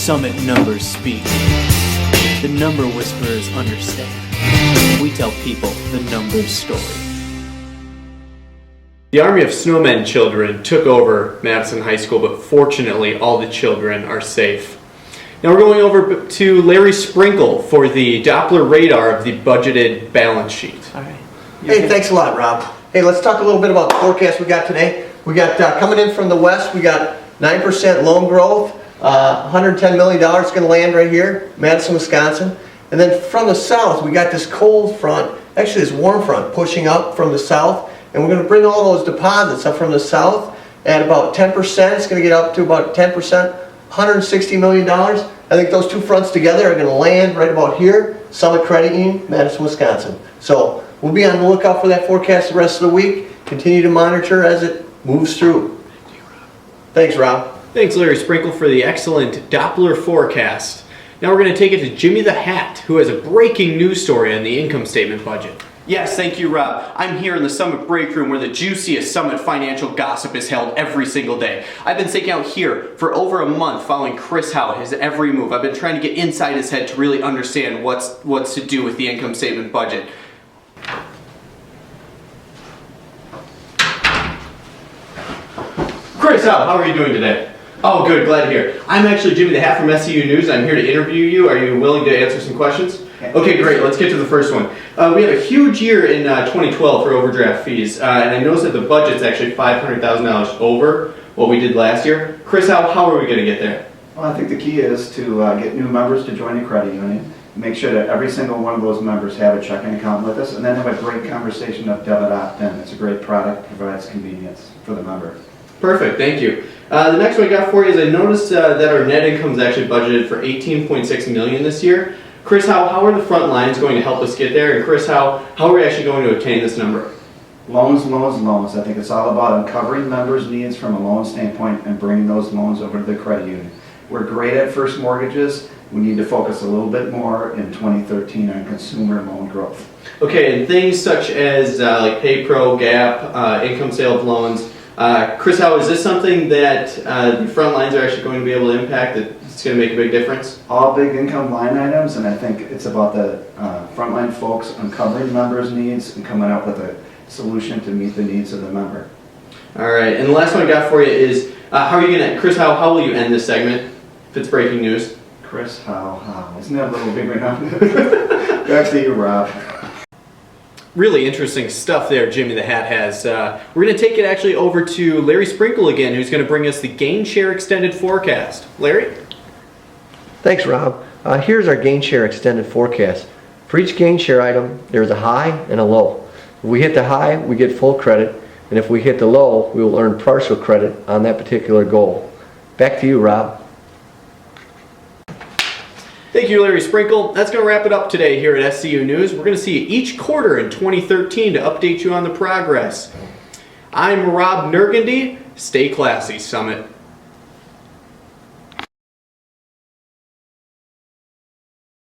Summit numbers speak. The number whisperers understand. We tell people the numbers story. The Army of Snowmen children took over Madison High School, but fortunately all the children are safe. Now we're going over to Larry Sprinkle for the Doppler radar of the budgeted balance sheet. All right. Hey, thanks a lot, Rob. Hey, let's talk a little bit about the forecast we got today. We got coming in from the west, we got 9% loan growth, $110 million is going to land right here, Madison, Wisconsin. And then from the south, we got this cold front, actually this warm front pushing up from the south. And we're going to bring all those deposits up from the south at about 10%. It's going to get up to about 10%, $160 million. I think those two fronts together are going to land right about here, Summit Credit Union, Madison, Wisconsin. So we'll be on the lookout for that forecast the rest of the week. Continue to monitor as it moves through. Thanks, Rob. Thanks, Larry Sprinkle, for the excellent Doppler forecast. Now we're going to take it to Jimmy the Hat, who has a breaking news story on the income statement budget. Yes, thank you, Rob. I'm here in the Summit break room where the juiciest Summit financial gossip is held every single day. I've been sitting out here for over a month following Chris Howe, his every move. I've been trying to get inside his head to really understand what's to do with the income statement budget. Chris Howe, how are you doing today? Oh, good, glad to hear. I'm actually Jimmy the Hat from SCU News. I'm here to interview you. Are you willing to answer some questions? Okay, great. Let's get to the first one. We have a huge year in 2012 for overdraft fees, and I noticed that the budget's actually $500,000 over what we did last year. Chris, how are we going to get there? Well, I think the key is to get new members to join the credit union, make sure that every single one of those members have a checking account with us, and then have a great conversation of debit opt-in. It's a great product, provides convenience for the member. Perfect, thank you. The next one I got for you is I noticed that our net income is actually budgeted for $18.6 million this year. Chris, how are the front lines going to help us get there? And Chris, how are we actually going to obtain this number? Loans, loans, loans. I think it's all about uncovering members' needs from a loan standpoint and bringing those loans over to the credit union. We're great at first mortgages. We need to focus a little bit more in 2013 on consumer loan growth. Okay, and things such as like PayPro, Gap, income sale of loans. Chris, how is this something that the front lines are actually going to be able to impact, that it's going to make a big difference? All big income line items, and I think it's about the frontline folks uncovering members' needs and coming up with a solution to meet the needs of the member. All right, and the last one I got for you is, how are you going to, Chris, how will you end this segment if it's breaking news? Chris, how? Isn't that a little big enough? Back to you, Rob. Really interesting stuff there Jimmy the Hat has. We're going to take it actually over to Larry Sprinkle again, who's going to bring us the Gain Share Extended Forecast. Larry? Thanks, Rob. Here's our gain share extended forecast. For each gain share item, there's a high and a low. If we hit the high, we get full credit, and if we hit the low, we will earn partial credit on that particular goal. Back to you, Rob. Thank you, Larry Sprinkle. That's going to wrap it up today here at SCU News. We're going to see you each quarter in 2013 to update you on the progress. I'm Rob Nergandy. Stay classy, Summit.